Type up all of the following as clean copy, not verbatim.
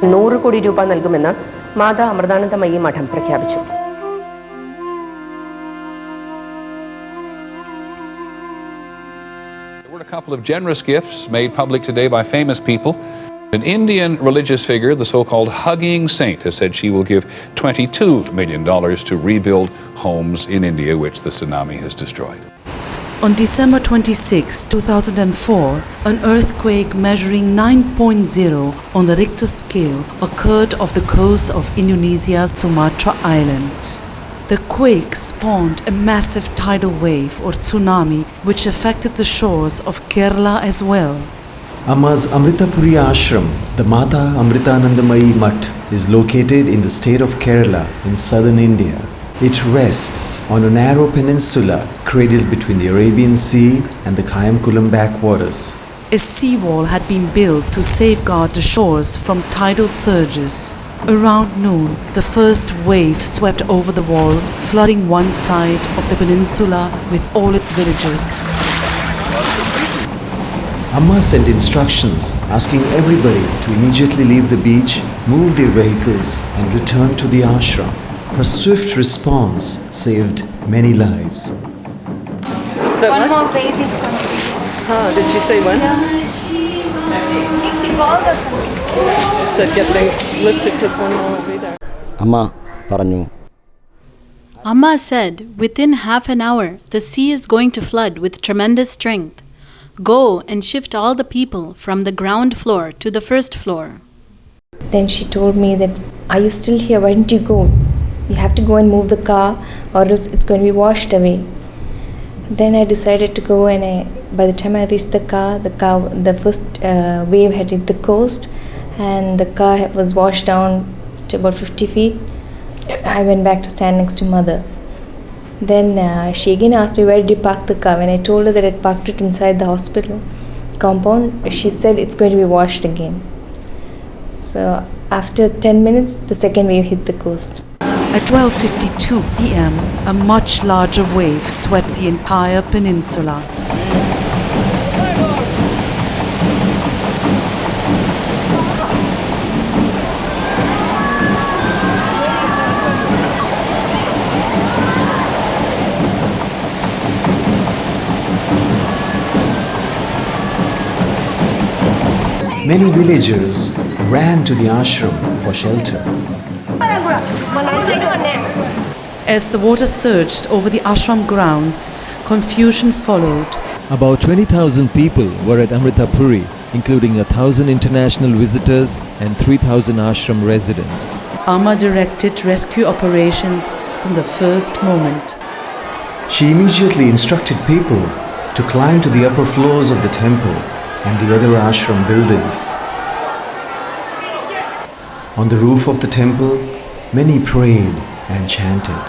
100 കോടി രൂപ നൽകുമെന്ന് മാതാ അമൃതാനന്ദമയി മഠം പ്രഖ്യാപിച്ചു. There were a couple of generous gifts made public today by famous people. An Indian religious figure, the so-called Hugging Saint, has said she will give $22 million to rebuild homes in India which the tsunami has destroyed. On December 26, 2004, an earthquake measuring 9.0 on the Richter scale occurred off the coast of Indonesia's Sumatra Island. The quake spawned a massive tidal wave or tsunami which affected the shores of Kerala as well. Amma's Amritapuri ashram, the Mata Amritanandamayi Mutt, is located in the state of Kerala in southern India. It rests on a narrow peninsula cradled between the Arabian Sea and the Kayamkulam backwaters. A seawall had been built to safeguard the shores from tidal surges. Around noon, the first wave swept over the wall, flooding one side of the peninsula with all its villages. Amma sent instructions asking everybody to immediately leave the beach, move their vehicles and return to the ashram. Her swift response saved many lives. One more baby is coming. Did she say when? She called us something. She said get things lifted because one more will be there. Amma പറഞ്ഞു. Amma said, within half an hour, the sea is going to flood with tremendous strength. Go and shift all the people from the ground floor to the first floor. Then she told me that, are you still here? Why don't you go? You have to go and move the car or else it's going to be washed away. Then I decided to go and by the time I reached the car, the first wave had hit the coast and the car was washed down to about 50 feet. I went back to stand next to mother. Then she again asked me, where did you park the car? When I told her that I parked it inside the hospital compound, she said it's going to be washed again. So after 10 minutes, the second wave hit the coast. At 12:52 p.m., a much larger wave swept the entire peninsula. Many villagers ran to the ashram for shelter. As the water surged over the ashram grounds, confusion followed. About 20,000 people were at Amritapuri, including 1,000 international visitors and 3,000 ashram residents. Amma directed rescue operations from the first moment. She immediately instructed people to climb to the upper floors of the temple and the other ashram buildings. On the roof of the temple, many prayed and chanted.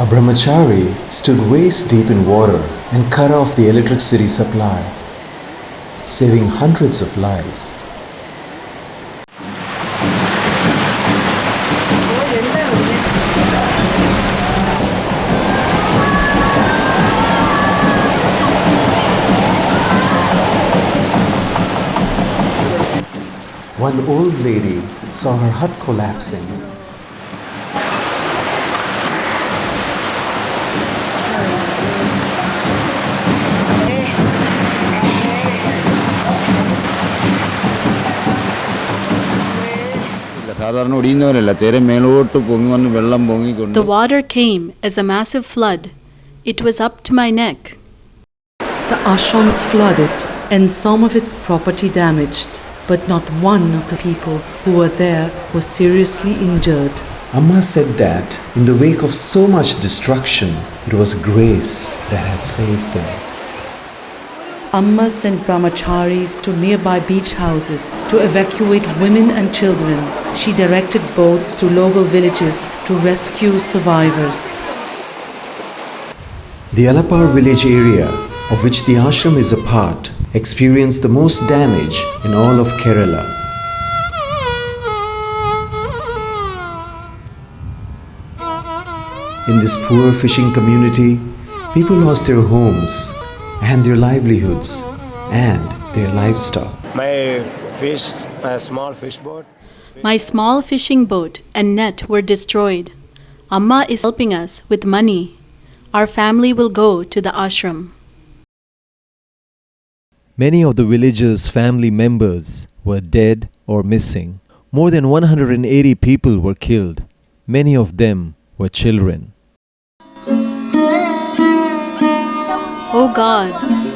A brahmachari stood waist deep in water and cut off the electricity supply, saving hundreds of lives. One old lady saw her hut collapsing. The water came as a massive flood. It was up to my neck. The ashrams flooded and some of its property damaged, but not one of the people who were there was seriously injured. Amma said that in the wake of so much destruction, it was grace that had saved them. Amma sent brahmacharis to nearby beach houses to evacuate women and children. She directed boats to local villages to rescue survivors. The Alapar village area, of which the ashram is a part, experienced the most damage in all of Kerala. In this poor fishing community, people lost their homes and their livelihoods, and their livestock. My fish, a small fish boat. My small fishing boat and net were destroyed. Amma is helping us with money. Our family will go to the ashram. Many of the villagers' family members were dead or missing. More than 180 people were killed. Many of them were children. Oh God,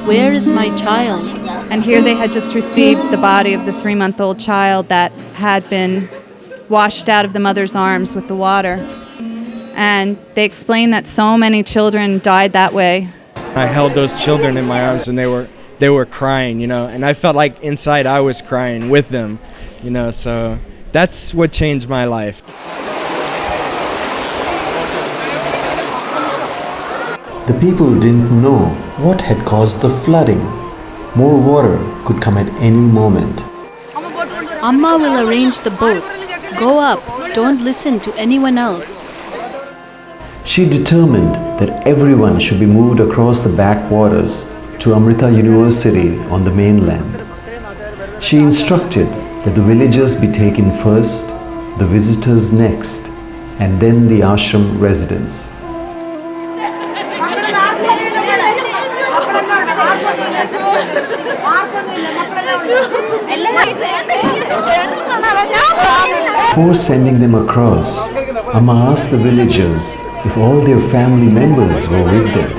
where is my child? And here they had just received the body of the 3-month-old child that had been washed out of the mother's arms with the water. And they explained that so many children died that way. I held those children in my arms and they were crying, and I felt like inside I was crying with them, so that's what changed my life. The people didn't know what had caused the flooding. More water could come at any moment. Amma will arrange the boats. Go up. Don't listen to anyone else. She determined that everyone should be moved across the backwaters to Amrita University on the mainland. She instructed that the villagers be taken first, the visitors next, and then the ashram residents. Before sending them across, Amma asked the villagers if all their family members were with them.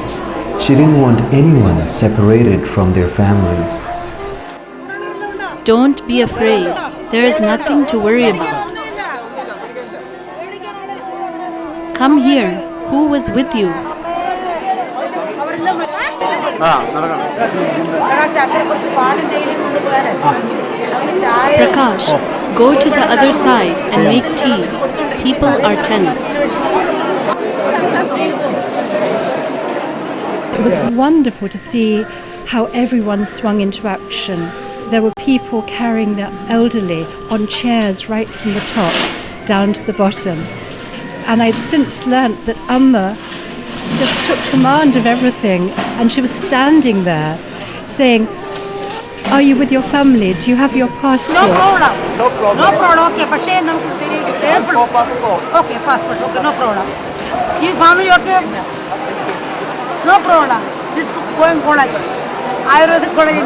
She didn't want anyone separated from their families. Don't be afraid. There is nothing to worry about. Come here. Who was with you? Prakash, go to the other side and make tea. People are tense. It was wonderful to see how everyone swung into action. There were people carrying the elderly on chairs right from the top down to the bottom. And I'd since learnt that Amma just took command of everything, and she was standing there saying, "Are you with your family? Do you have your passport?" No problem. Okay, but okay, passport. Okay, no problem. Your family okay? No problem. This going college. Ayurvedic college.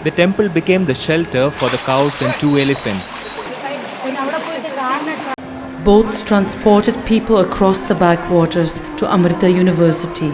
The temple became the shelter for the cows and 2 elephants. Boats transported people across the backwaters to Amrita University.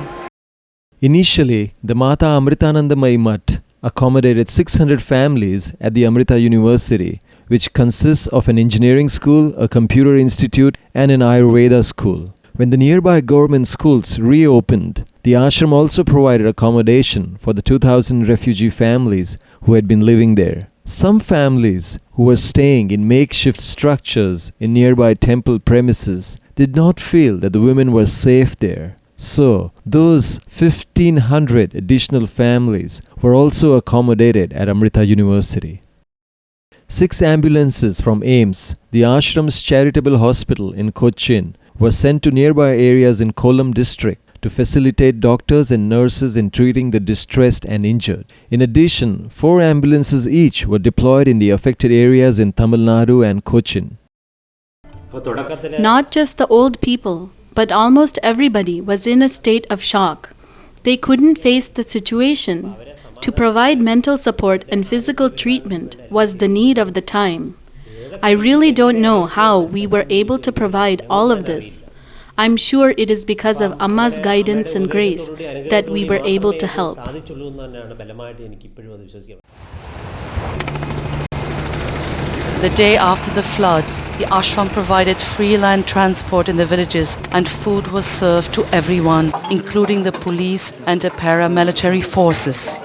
Initially, the Mata Amritanandamayi Mutt accommodated 600 families at the Amrita University, which consists of an engineering school, a computer institute, and an Ayurveda school. When the nearby government schools reopened, the ashram also provided accommodation for the 2,000 refugee families who had been living there. Some families who were staying in makeshift structures in nearby temple premises did not feel that the women were safe there. So, those 1,500 additional families were also accommodated at Amrita University. 6 ambulances from AIMS, the ashram's charitable hospital in Cochin, were sent to nearby areas in Kollam district to facilitate doctors and nurses in treating the distressed and injured. In addition, 4 ambulances each were deployed in the affected areas in Tamil Nadu and Cochin. Not just the old people, but almost everybody was in a state of shock. They couldn't face the situation. To provide mental support and physical treatment was the need of the time. I really don't know how we were able to provide all of this. I'm sure it is because of Amma's guidance and grace that we were able to help. The day after the floods, the ashram provided free land transport in the villages, and food was served to everyone, including the police and the paramilitary forces.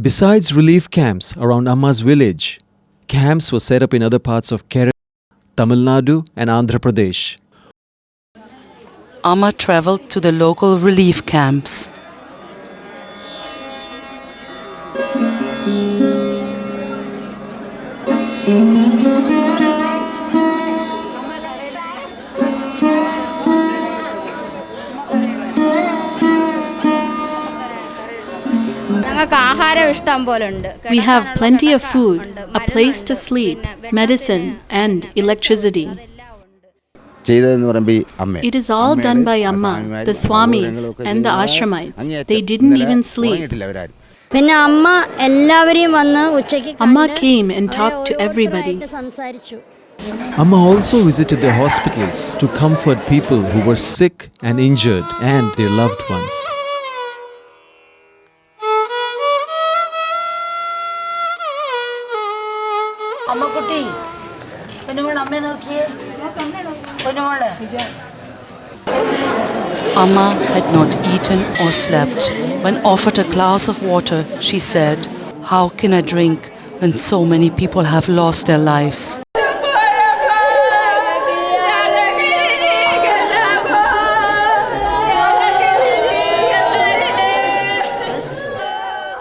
Besides relief camps around Amma's village, camps were set up in other parts of Kerala, Tamil Nadu and Andhra Pradesh. Amma traveled to the local relief camps. We have plenty of food, a place to sleep, medicine, and electricity. It is all done by Amma, the Swamis, and the Ashramites. They didn't even sleep. Amma came and talked to everybody. Amma also visited the hospitals to comfort people who were sick and injured and their loved ones. Amma had not eaten or slept. When offered a glass of water, she said, "How can I drink when so many people have lost their lives?"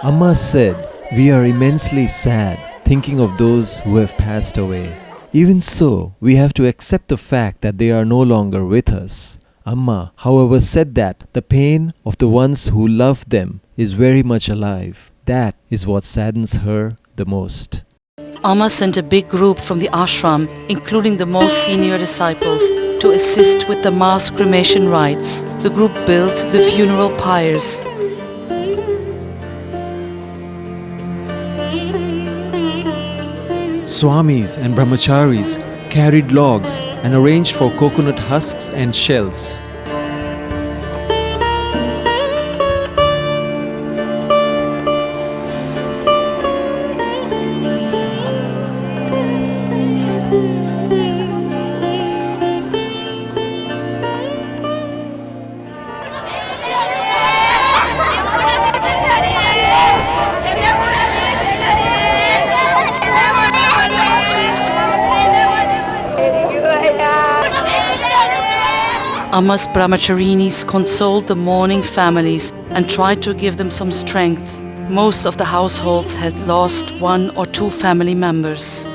Amma said, "We are immensely sad thinking of those who have passed away. Even so, we have to accept the fact that they are no longer with us." Amma, however, said that the pain of the ones who love them is very much alive. That is what saddens her the most. Amma sent a big group from the ashram, including the most senior disciples, to assist with the mass cremation rites. The group built the funeral pyres. Swamis and brahmacharis carried logs and arranged for coconut husks and shells. Amma's brahmacharinis consoled the mourning families and tried to give them some strength. Most of the households had lost one or two family members.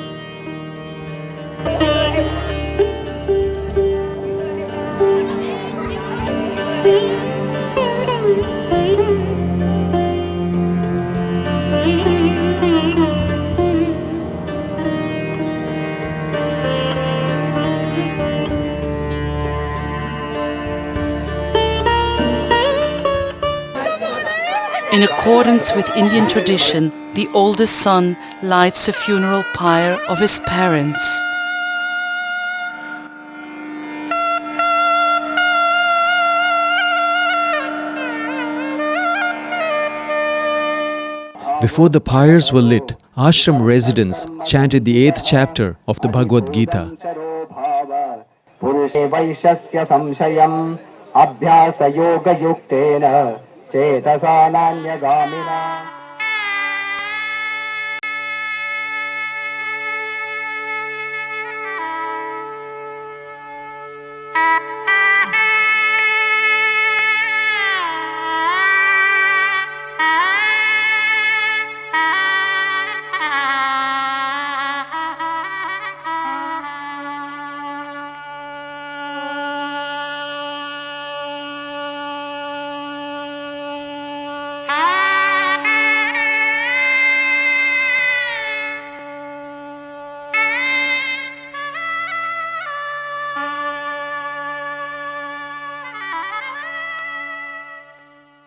In accordance with Indian tradition, the oldest son lights the funeral pyre of his parents. Before the pyres were lit, ashram residents chanted the 8th chapter of the Bhagavad Gita.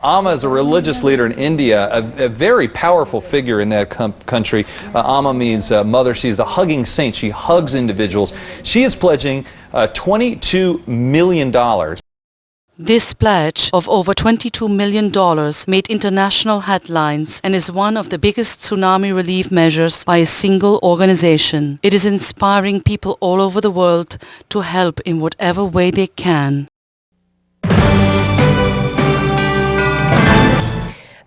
Amma is a religious leader in India, a very powerful figure in that country. Amma means mother. She's the hugging saint. She hugs individuals. She is pledging $22 million. This pledge of over $22 million made international headlines and is one of the biggest tsunami relief measures by a single organization. It is inspiring people all over the world to help in whatever way they can.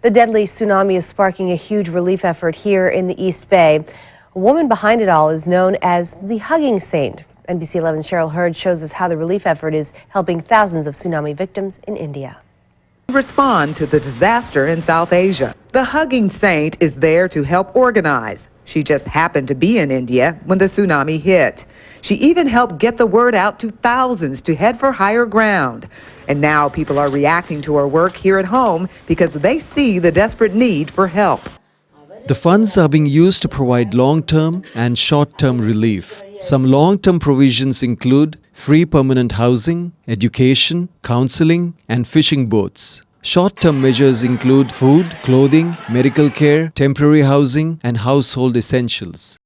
The deadly tsunami is sparking a huge relief effort here in the East Bay. A woman behind it all is known as the Hugging Saint. NBC 11's Cheryl Hurd shows us how the relief effort is helping thousands of tsunami victims in India. respond to the disaster in South Asia. The Hugging Saint is there to help organize. She just happened to be in India when the tsunami hit. She even helped get the word out to thousands to head for higher ground. And now people are reacting to her work here at home because they see the desperate need for help. The funds are being used to provide long-term and short-term relief. Some long-term provisions include free permanent housing, education, counseling, and fishing boats. Short-term measures include food, clothing, medical care, temporary housing, and household essentials.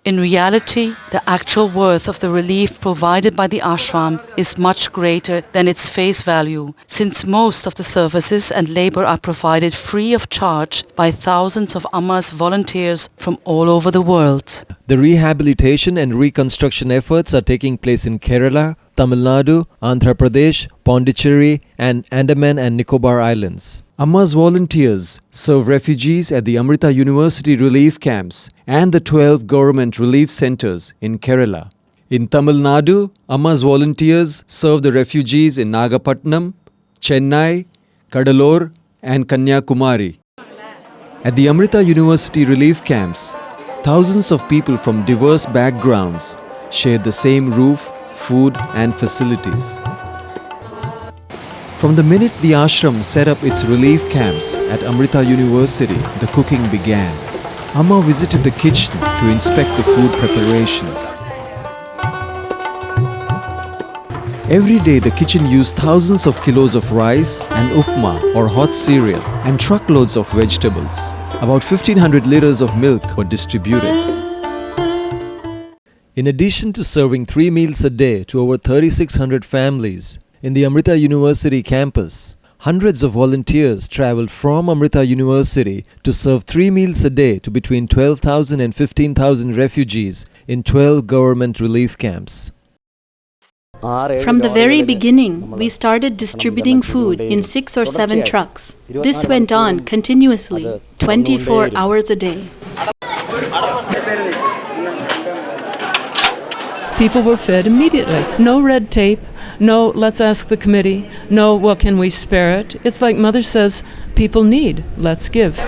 In reality, the actual worth of the relief provided by the ashram is much greater than its face value, since most of the services and labor are provided free of charge by thousands of Amma's volunteers from all over the world. The rehabilitation and reconstruction efforts are taking place in Kerala, Tamil Nadu, Andhra Pradesh, Pondicherry, and Andaman and Nicobar Islands. Amma's volunteers serve refugees at the Amrita University relief camps and the 12 government relief centers in Kerala. In Tamil Nadu, Amma's volunteers serve the refugees in Nagapattinam, Chennai, Kadalur, and Kanyakumari. At the Amrita University relief camps, thousands of people from diverse backgrounds share the same roof, food, and facilities. From the minute the ashram set up its relief camps at Amrita University, the cooking began. Amma visited the kitchen to inspect the food preparations. Every day the kitchen used thousands of kilos of rice and upma or hot cereal and truckloads of vegetables. About 1500 liters of milk were distributed. In addition to serving 3 meals a day to over 3,600 families, in the Amrita University campus, hundreds of volunteers traveled from Amrita University to serve 3 meals a day to between 12,000 and 15,000 refugees in 12 government relief camps. From the very beginning, we started distributing food in 6 or 7 trucks. This went on continuously, 24 hours a day. People were fed immediately. No red tape, no let's ask the committee, no what can we spare it. It's like Mother says, people need, let's give.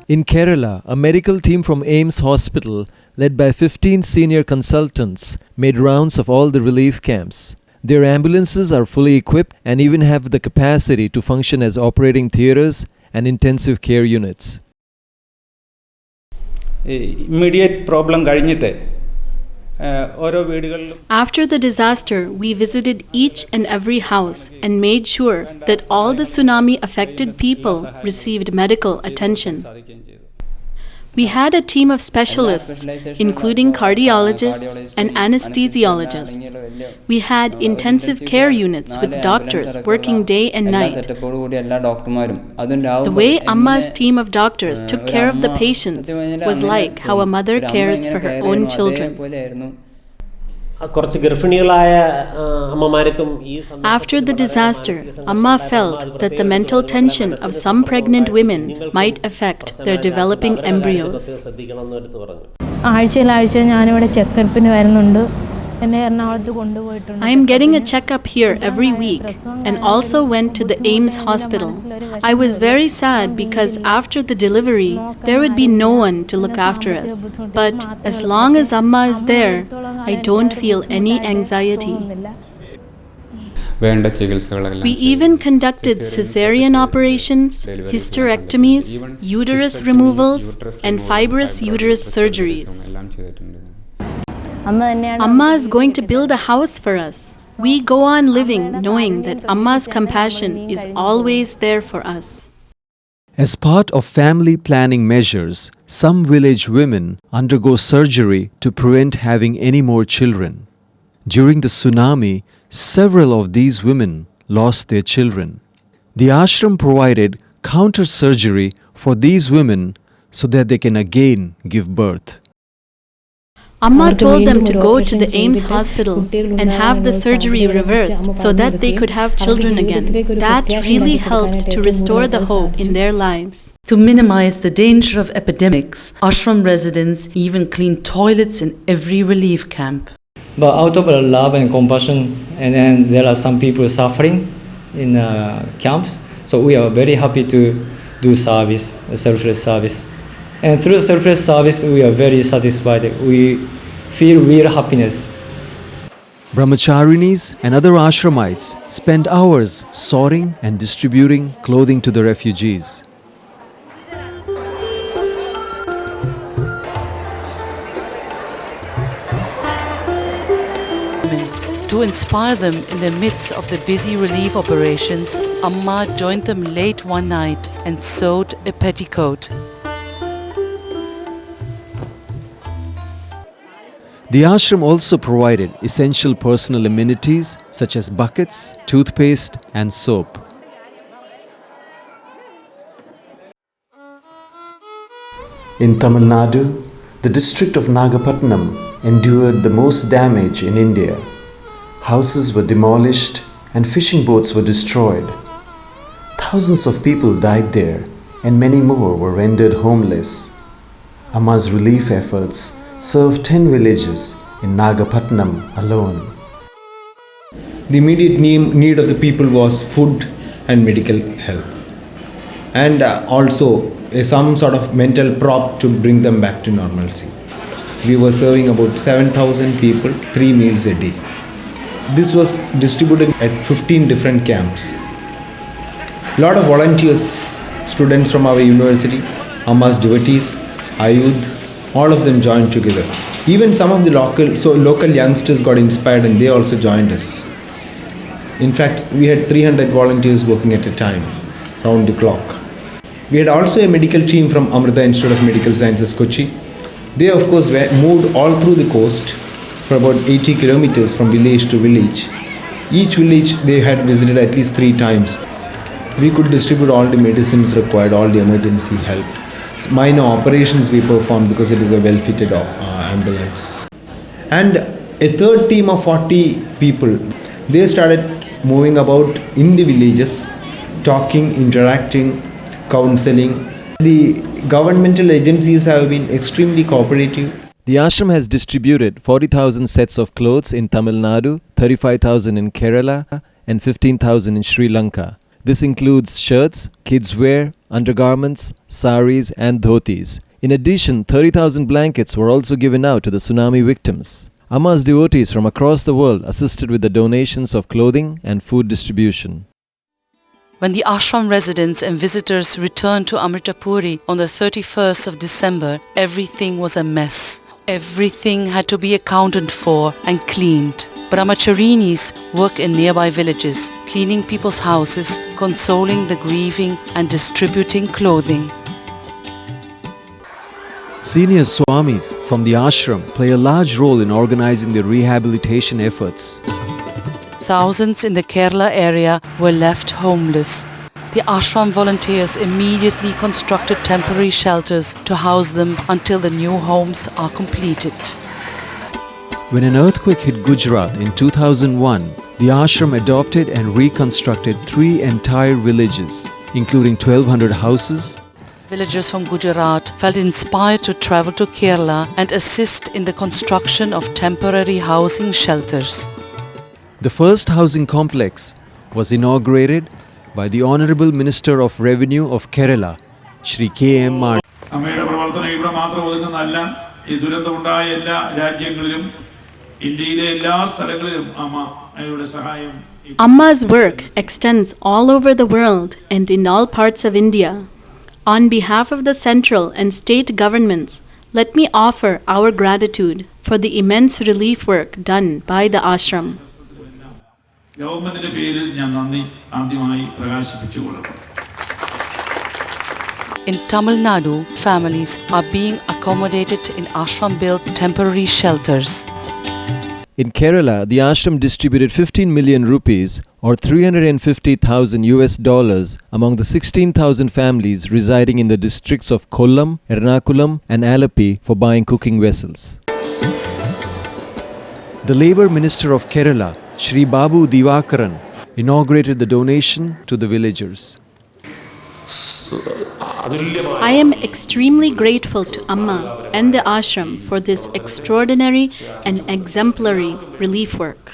In Kerala, a medical team from AIMS Hospital, led by 15 senior consultants, made rounds of all the relief camps. Their ambulances are fully equipped and even have the capacity to function as operating theatres and intensive care units. Immediate problem After the disaster, we visited each and every house and made sure that all the tsunami-affected people received medical attention. We had a team of specialists, including cardiologists and anesthesiologists. We had intensive care units with doctors working day and night. The way Amma's team of doctors took care of the patients was like how a mother cares for her own children. After the disaster, Amma felt that the mental tension of some pregnant women might affect their developing embryos. I am getting a checkup here every week and also went to the AIMS hospital. I was very sad because after the delivery, there would be no one to look after us. But as long as Amma is there, I don't feel any anxiety. We even conducted cesarean operations, hysterectomies, uterus removals, and fibrous uterus surgeries. Amma is going to build a house for us. We go on living knowing that Amma's compassion is always there for us. As part of family planning measures, some village women undergo surgery to prevent having any more children. During the tsunami, several of these women lost their children. The ashram provided counter surgery for these women so that they can again give birth. Amma told them to go to the AIMS hospital and have the surgery reversed so that they could have children again. That really helped to restore the hope in their lives. To minimize the danger of epidemics, ashram residents even clean toilets in every relief camp. But out of love and compassion, and then there are some people suffering in camps, so we are very happy to do service, selfless service. And through selfless service, we are very satisfied. We feel real happiness. Brahmacharinis and other ashramites spend hours sorting and distributing clothing to the refugees. To inspire them in the midst of the busy relief operations, Amma joined them late one night and sewed a petticoat. The ashram also provided essential personal amenities such as buckets, toothpaste, and soap. In Tamil Nadu, the district of Nagapattinam endured the most damage in India. Houses were demolished and fishing boats were destroyed. Thousands of people died there and many more were rendered homeless. Amma's relief efforts served 10 villages in Nagapattinam alone. The immediate need of the people was food and medical help, and also some sort of mental prop to bring them back to normalcy. We were serving about 7,000 people 3 meals a day. This was distributed at 15 different camps. A lot of volunteers, students from our university, Amma's devotees, Ayudh, all of them joined together. Even some of the local youngsters got inspired and they also joined us. In fact, we had 300 volunteers working at a time, round the clock. We had also a medical team from Amrita Institute of Medical Sciences, Kochi. They of course moved all through the coast for about 80 kilometers from village to village. Each village they had visited at least 3 times. We could distribute all the medicines required, all the emergency help. Minor operations we performed because it is a well-fitted ambulance. And a third team of 40 people, they started moving about in the villages, talking, interacting, counseling. The governmental agencies have been extremely cooperative. The ashram has distributed 40,000 sets of clothes in Tamil Nadu, 35,000 in Kerala, and 15,000 in Sri Lanka. This includes shirts, kids' wear, undergarments, saris, and dhotis. In addition, 30,000 blankets were also given out to the tsunami victims. Amma's devotees from across the world assisted with the donations of clothing and food distribution. When the ashram residents and visitors returned to Amritapuri on the 31st of December, everything was a mess. Everything had to be accounted for and cleaned. Brahmacharinis work in nearby villages, cleaning people's houses, consoling the grieving and distributing clothing. Senior Swamis from the ashram play a large role in organizing the rehabilitation efforts. Thousands in the Kerala area were left homeless. The ashram volunteers immediately constructed temporary shelters to house them until the new homes are completed. When an earthquake hit Gujarat in 2001, the ashram adopted and reconstructed 3 entire villages, including 1,200 houses. Villagers from Gujarat felt inspired to travel to Kerala and assist in the construction of temporary housing shelters. The first housing complex was inaugurated by the Honorable Minister of Revenue of Kerala, Shri K.M. Mani. അമ്മയുടെ പ്രവർത്തനം ഇവിടെ മാത്രം ഒതുങ്ങുന്നതല്ല, ഈ ദുരന്തമുണ്ടായ എല്ലാ രാജ്യങ്ങളിലും ഇന്ത്യയിലെ എല്ലാ സ്ഥലങ്ങളിലും അമ്മയുടെ സഹായം. Amma's work extends all over the world and in all parts of India. On behalf of the central and state governments, let me offer our gratitude for the immense relief work done by the ashram. ഗവൺമെന്റിന്റെ പേരിൽ ഞാൻ നന്ദി ആദ്യമായി പ്രകാശിപ്പിച്ചുകൊള്ളട്ടെ. In Tamil Nadu, families are being accommodated in ashram-built temporary shelters. In Kerala, the ashram distributed 15 million rupees or $350,000 among the 16,000 families residing in the districts of Kollam, Ernakulam and Alleppey for buying cooking vessels. The Labour Minister of Kerala, Shri Babu Divakaran, inaugurated the donation to the villagers. I am extremely grateful to Amma and the ashram for this extraordinary and exemplary relief work.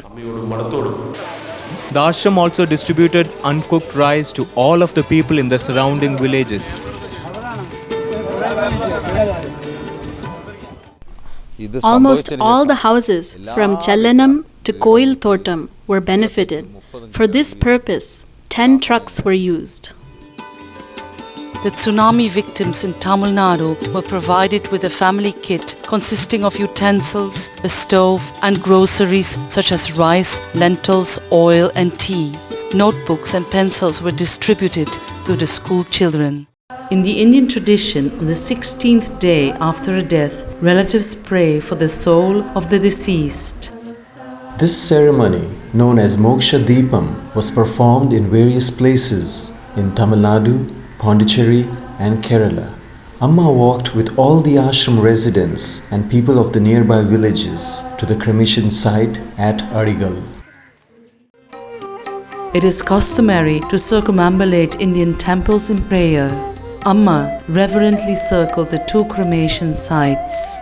The ashram also distributed uncooked rice to all of the people in the surrounding villages. Almost all the houses from Chellanam to Koil Thotam were benefited. For this purpose, 10 trucks were used. The tsunami victims in Tamil Nadu were provided with a family kit consisting of utensils, a stove and groceries such as rice, lentils, oil and tea. Notebooks and pencils were distributed to the school children. In the Indian tradition, on the 16th day after a death, relatives pray for the soul of the deceased. This ceremony, known as Moksha Deepam, was performed in various places in Tamil Nadu, Pondicherry and Kerala. Amma walked with all the ashram residents and people of the nearby villages to the cremation site at Adigal. It is customary to circumambulate Indian temples in prayer. Amma reverently circled the 2 cremation sites.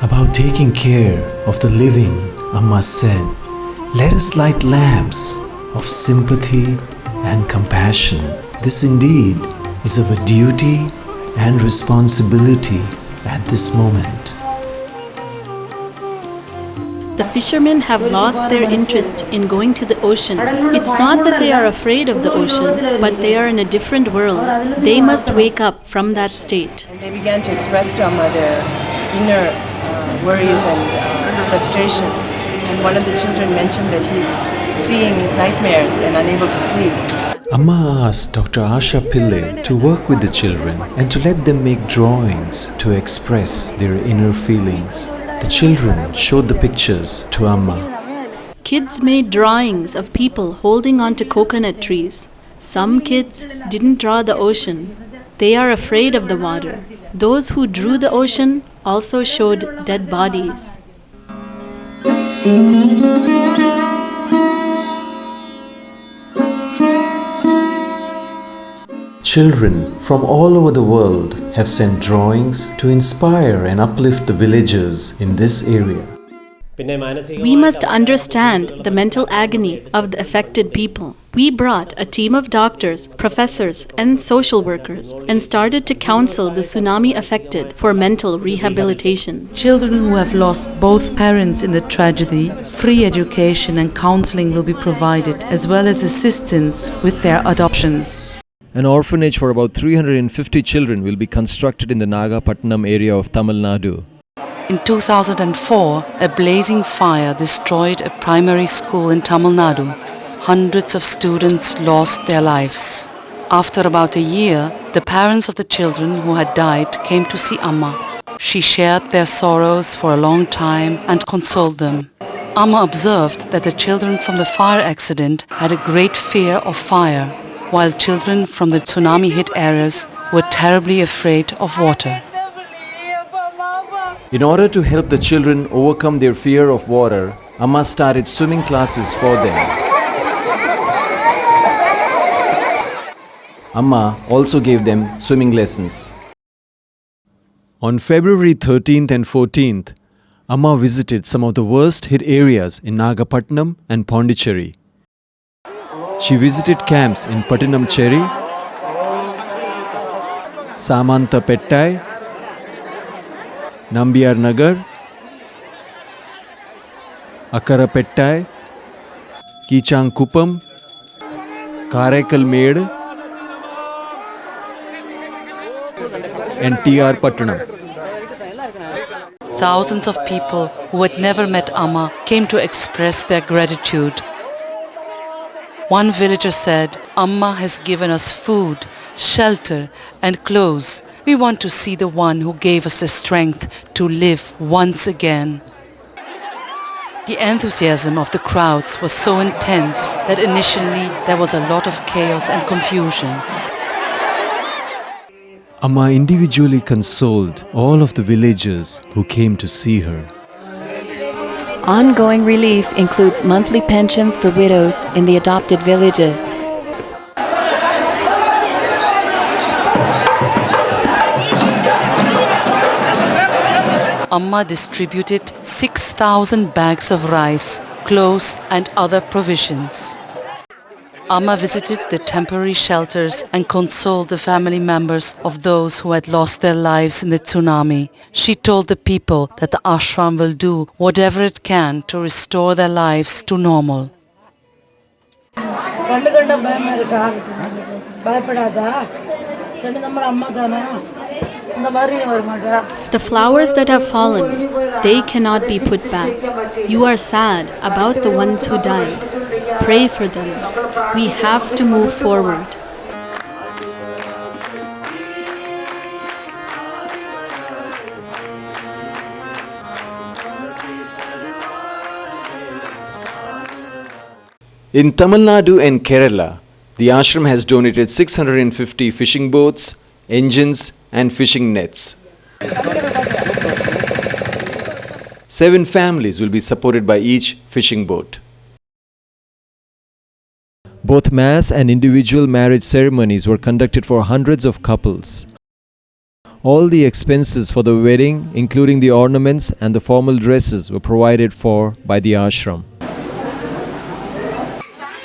About taking care of the living, Amma said, "Let us light lamps of sympathy and compassion. This indeed is of a duty and responsibility at this moment." The fishermen have lost their interest in going to the ocean. It's not that they are afraid of the ocean, but they are in a different world. They must wake up from that state. And they began to express to Amma their inner worries and frustrations. And one of the children mentioned that he's seeing nightmares and unable to sleep. Amma asked Dr. Asha Pillai to work with the children and to let them make drawings to express their inner feelings. The children showed the pictures to Amma. Kids made drawings of people holding onto coconut trees. Some kids didn't draw the ocean. They are afraid of the water. Those who drew the ocean also showed dead bodies. Children from all over the world have sent drawings to inspire and uplift the villagers in this area. We must understand the mental agony of the affected people. We brought a team of doctors, professors, and social workers and started to counsel the tsunami affected for mental rehabilitation. Children who have lost both parents in the tragedy, free education and counseling will be provided, as well as assistance with their adoptions. An orphanage for about 350 children will be constructed in the Nagapattinam area of Tamil Nadu. In 2004, a blazing fire destroyed a primary school in Tamil Nadu. Hundreds of students lost their lives. After about a year, the parents of the children who had died came to see Amma. She shared their sorrows for a long time and consoled them. Amma observed that the children from the fire accident had a great fear of fire, while children from the tsunami-hit areas were terribly afraid of water. In order to help the children overcome their fear of water, Amma started swimming classes for them. Amma also gave them swimming lessons. On February 13th and 14th, Amma visited some of the worst hit areas in Nagapattinam and Pondicherry. She visited camps in Pattinamcherry, Samanta Pettai, Nambiar Nagar, Akara Pettai, Kichang Kupam, Karaikal Med, and TR Pattanam. Thousands of people who had never met Amma came to express their gratitude. One villager said, "Amma has given us food, shelter and clothes. We want to see the one who gave us the strength to live once again." The enthusiasm of the crowds was so intense that initially there was a lot of chaos and confusion. Amma individually consoled all of the villagers who came to see her. Ongoing relief includes monthly pensions for widows in the adopted villages. Amma distributed 6,000 bags of rice, clothes and other provisions. Amma visited the temporary shelters and consoled the family members of those who had lost their lives in the tsunami. She told the people that the ashram will do whatever it can to restore their lives to normal. The flowers that have fallen, they cannot be put back. You are sad about the ones who died. Pray for them. We have to move forward. In Tamil Nadu and Kerala, the ashram has donated 650 fishing boats, engines and fishing nets. 7 families will be supported by each fishing boat. Both mass and individual marriage ceremonies were conducted for hundreds of couples. All the expenses for the wedding, including the ornaments and the formal dresses, were provided for by the ashram.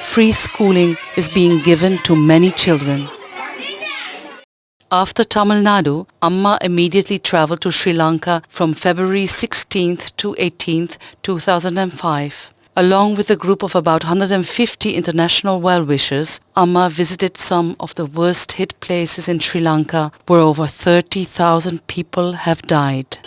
Free schooling is being given to many children. After Tamil Nadu, Amma immediately travelled to Sri Lanka from February 16th to 18th, 2005. Along with a group of about 150 international well-wishers, Amma visited some of the worst-hit places in Sri Lanka where over 30,000 people have died.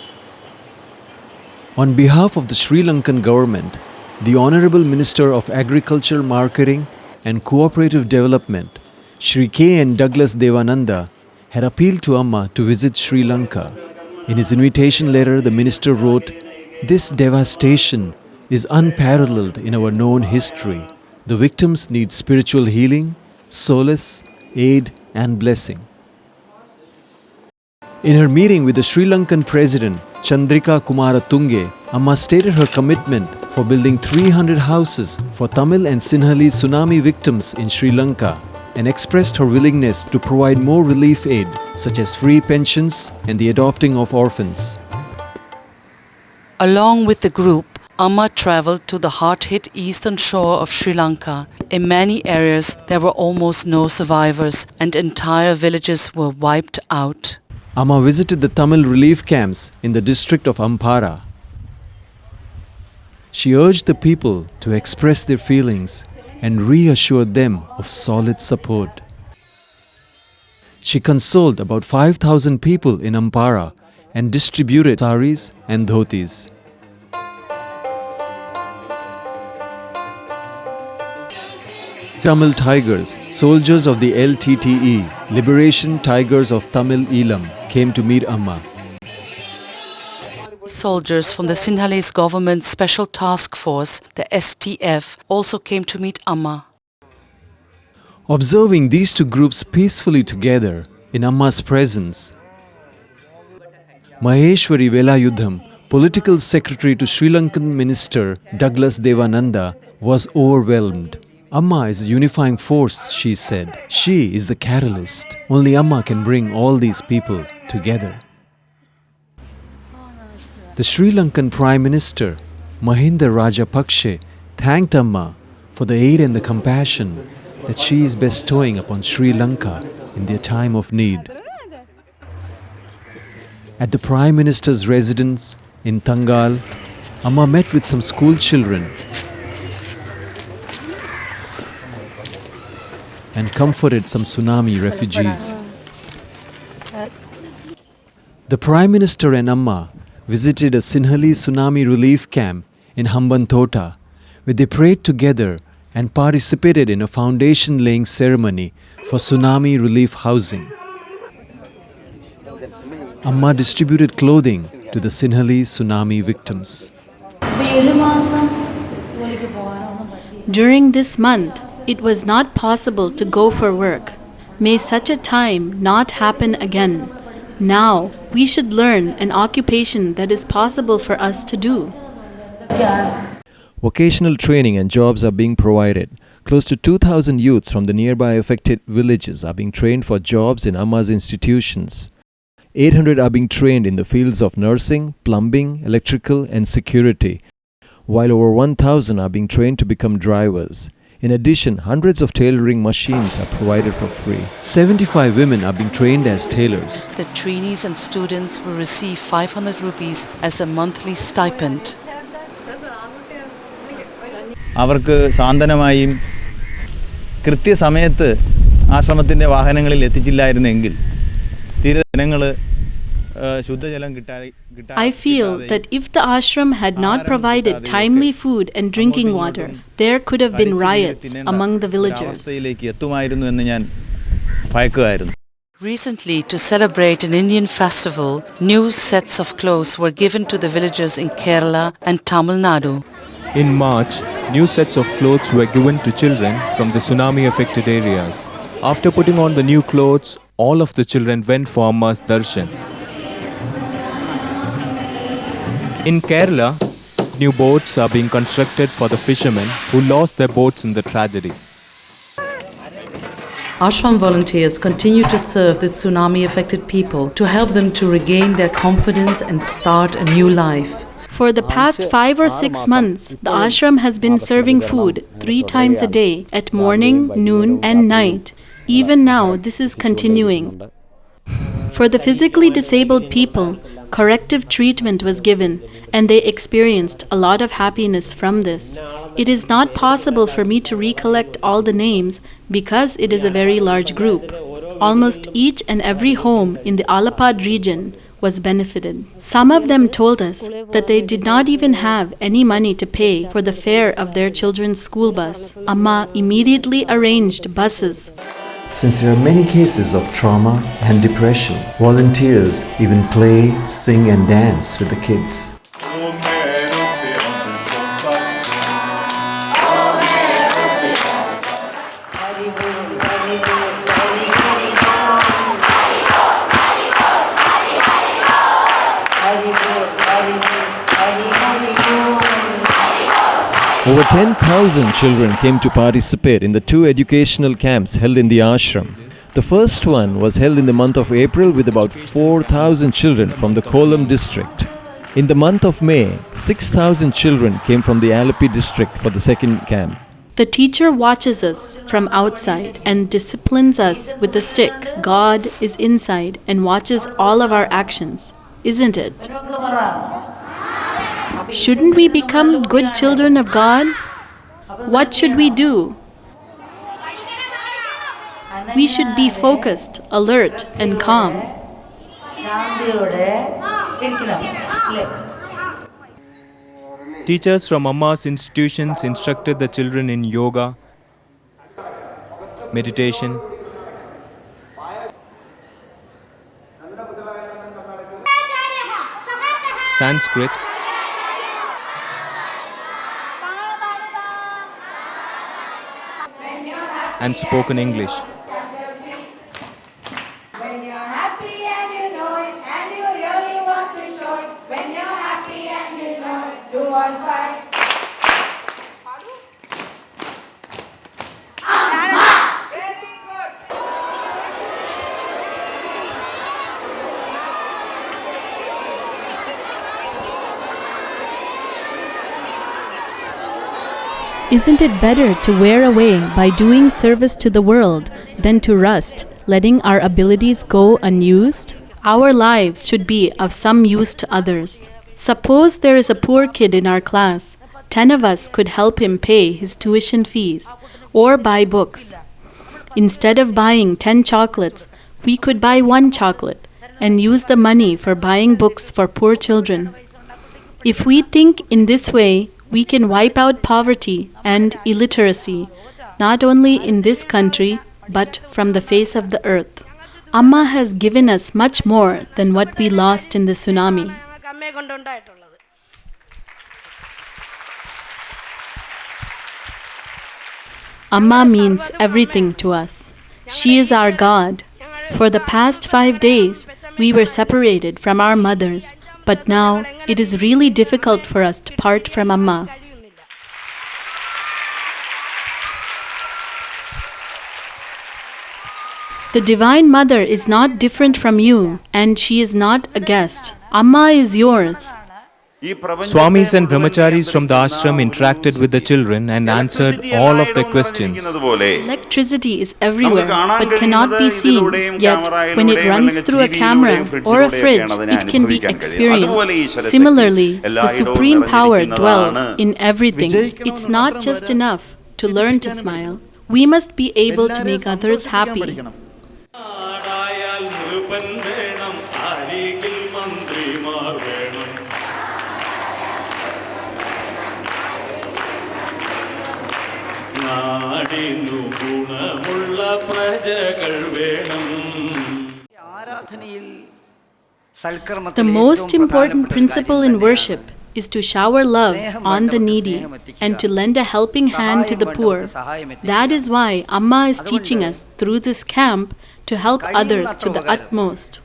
On behalf of the Sri Lankan government, the Honourable Minister of Agriculture, Marketing and Cooperative Development, Shri K. N. Douglas Devananda, had appealed to Amma to visit Sri Lanka. In his invitation letter, the minister wrote, "This devastation is unparalleled in our known history. The victims need spiritual healing, solace, aid and blessing." In her meeting with the Sri Lankan President Chandrika Kumaratunge, Amma stated her commitment for building 300 houses for Tamil and Sinhalese tsunami victims in Sri Lanka and expressed her willingness to provide more relief aid such as free pensions and the adopting of orphans. Along with the group, Amma travelled to the hard-hit eastern shore of Sri Lanka. In many areas, there were almost no survivors and entire villages were wiped out. Amma visited the Tamil relief camps in the district of Ampara. She urged the people to express their feelings and reassured them of solid support. She consoled about 5,000 people in Ampara and distributed saris and dhotis. Tamil Tigers, soldiers of the LTTE, Liberation Tigers of Tamil Elam, came to meet Amma. Soldiers from the Sinhalese government Special Task Force, the STF, also came to meet Amma. Observing these two groups peacefully together in Amma's presence, Maheshwari Velayudham, political secretary to Sri Lankan minister Douglas Devananda, was overwhelmed. Amma is a unifying force, she said. She is the catalyst. Only Amma can bring all these people together. The Sri Lankan Prime Minister, Mahinda Rajapakse, thanked Amma for the aid and the compassion that she is bestowing upon Sri Lanka in their time of need. At the Prime Minister's residence in Tangal, Amma met with some school children and comforted some tsunami refugees. The Prime Minister and Amma visited a Sinhalese tsunami relief camp in Hambantota, where they prayed together and participated in a foundation laying ceremony for tsunami relief housing. Amma distributed clothing to the Sinhalese tsunami victims. During this month, it was not possible to go for work. May such a time not happen again. Now, we should learn an occupation that is possible for us to do. Vocational training and jobs are being provided. Close to 2,000 youths from the nearby affected villages are being trained for jobs in Amma's institutions. 800 are being trained in the fields of nursing, plumbing, electrical and security, while over 1,000 are being trained to become drivers. In addition, hundreds of tailoring machines are provided for free. 75 women are being trained as tailors. The trainees and students will receive 500 rupees as a monthly stipend. അവർക്ക് സാന്ത്വനമായും കൃത്യസമയത്ത് ആശ്രമത്തിൻ്റെ വാഹനങ്ങളിൽ എത്തിച്ചില്ലായിരുന്നെങ്കിൽ തീരെ ജനങ്ങൾ ശുദ്ധജലം കിട്ടാതെ I feel that if the ashram had not provided timely food and drinking water, there could have been riots among the villagers. എത്തുമായിരുന്നു എന്ന് ഞാൻ ഭയക്കുകയായിരുന്നു. Recently, to celebrate an Indian festival, new sets of clothes were given to the villagers in Kerala and Tamil Nadu. In March, new sets of clothes were given to children from the tsunami-affected areas. After putting on the new clothes, all of the children went for Amma's darshan. In Kerala, new boats are being constructed for the fishermen who lost their boats in the tragedy. Ashram volunteers continue to serve the tsunami-affected people to help them to regain their confidence and start a new life. For the past 5 or 6 months, the ashram has been serving food 3 times a day at morning, noon and night. Even now, this is continuing. For the physically disabled people, corrective treatment was given and they experienced a lot of happiness from this. It is not possible for me to recollect all the names because it is a very large group. Almost each and every home in the Alapad region was benefited. Some of them told us that they did not even have any money to pay for the fare of their children's school bus. Amma immediately arranged buses. Since there are many cases of trauma and depression, volunteers even play, sing and dance with the kids. Over 10,000 children came to participate in the 2 educational camps held in the ashram. The first one was held in the month of April with about 4,000 children from the Kollam district. In the month of May, 6,000 children came from the Alleppey district for the second camp. The teacher watches us from outside and disciplines us with the stick. God is inside and watches all of our actions, isn't it? Shouldn't we become good children of God? What should we do? We should be focused, alert, and calm. Teachers from Amma's institutions instructed the children in yoga, meditation, Sanskrit, and spoken English. When you're happy and you know it, and you really want to show it. When you're happy and you know it, do all five. Amma! Very good. Isn't it better to wear away by doing service to the world than to rust, letting our abilities go unused? Our lives should be of some use to others. Suppose there is a poor kid in our class. 10 of us could help him pay his tuition fees or buy books. Instead of buying 10 chocolates, we could buy 1 chocolate and use the money for buying books for poor children. If we think in this way, we can wipe out poverty and illiteracy, not only in this country, but from the face of the earth. Amma has given us much more than what we lost in the tsunami. Amma means everything to us. She is our God. For the past 5 days, we were separated from our mothers, but now it is really difficult for us to part from Amma. The Divine Mother is not different from you, and she is not a guest. Amma is yours. Swamis and brahmacharis from the ashram interacted with the children and answered all of their questions. Electricity is everywhere but cannot be seen, yet when it runs through a camera or a fridge, it can be experienced. Similarly, the Supreme Power dwells in everything. It's not just enough to learn to smile. We must be able to make others happy. The most important principle in worship is to shower love on the needy and to lend a helping hand to the poor. That is why Amma is teaching us through this camp to help others to the utmost.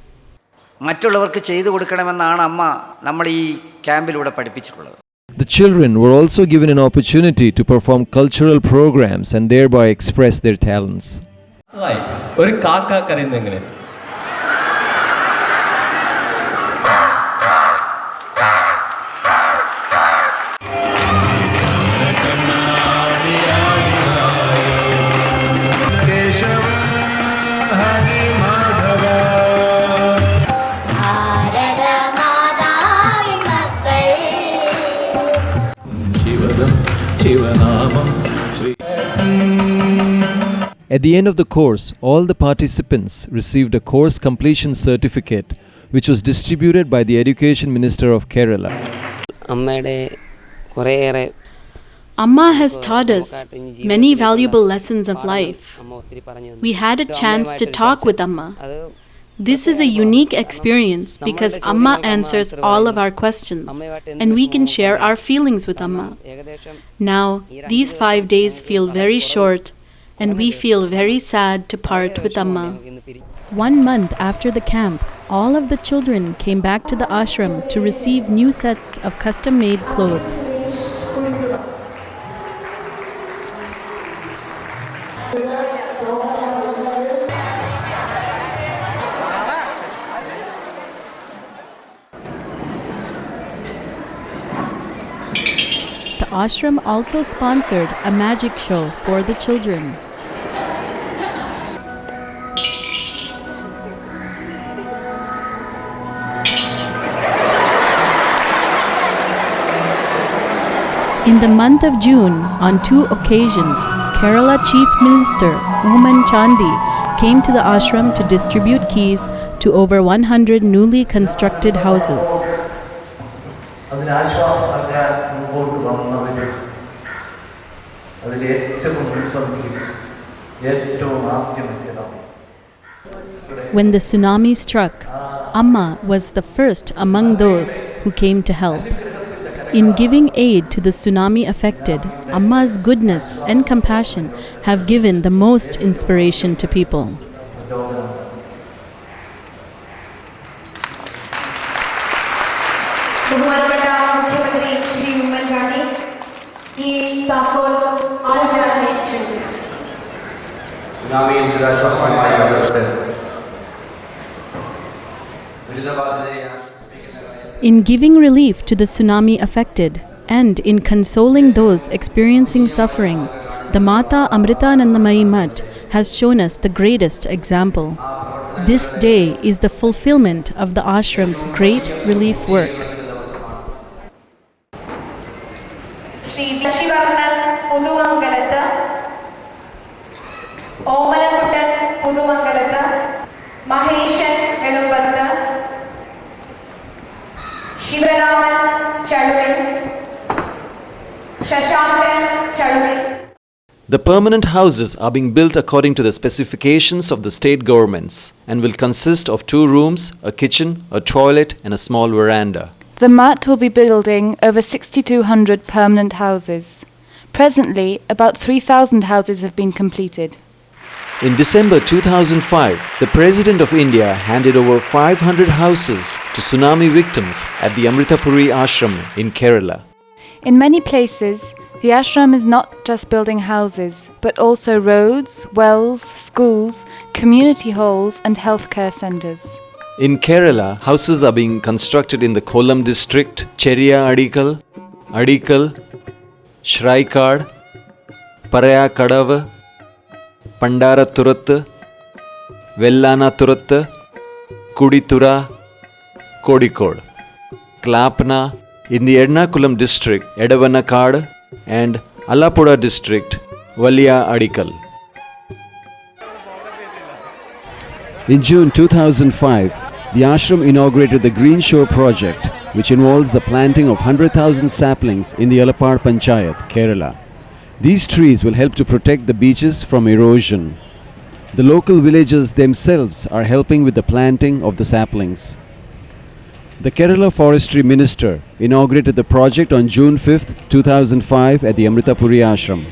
The children were also given an opportunity to perform cultural programs and thereby express their talents. At the end of the course, all the participants received a course completion certificate, which was distributed by the Education Minister of Kerala. Amma has taught us many valuable lessons of life. We had a chance to talk with Amma. This is a unique experience because Amma answers all of our questions and we can share our feelings with Amma. Now, these 5 days feel very short and we feel very sad to part with Amma. 1 month after the camp, all of the children came back to the ashram to receive new sets of custom-made clothes. The ashram also sponsored a magic show for the children. In the month of June, on 2 occasions, Kerala Chief Minister Umman Chandi came to the ashram to distribute keys to over 100 newly constructed houses. When the tsunami struck, Amma was the first among those who came to help. In giving aid to the tsunami affected, Amma's goodness and compassion have given the most inspiration to people. In giving relief to the tsunami affected and in consoling those experiencing suffering, the Mata Amritanandamayi Mutt has shown us the greatest example. This day is the fulfillment of the ashram's great relief work. The permanent houses are being built according to the specifications of the state governments and will consist of 2 rooms, a kitchen, a toilet, and a small veranda. The MUT will be building over 6,200 permanent houses. Presently, about 3,000 houses have been completed. In December 2005, the President of India handed over 500 houses to tsunami victims at the Amritapuri ashram in Kerala. In many places, the ashram is not just building houses, but also roads, wells, schools, community halls, and healthcare centres. In Kerala, houses are being constructed in the Kollam district, Cheriya Adikal, Shraikad, Paraya Kadava, Pandara Thurattu, Vellana Thurattu, Kuditura, Kodikod, Klapna, in the Ernakulam district, Edavanakad, and Alapura district, Valia Adikal. In June 2005, the ashram inaugurated the Green Shore project, which involves the planting of 100,000 saplings in the Alappad Panchayat, Kerala. These trees will help to protect the beaches from erosion. The local villagers themselves are helping with the planting of the saplings. The Kerala Forestry Minister inaugurated the project on June 5, 2005 at the Amritapuri ashram.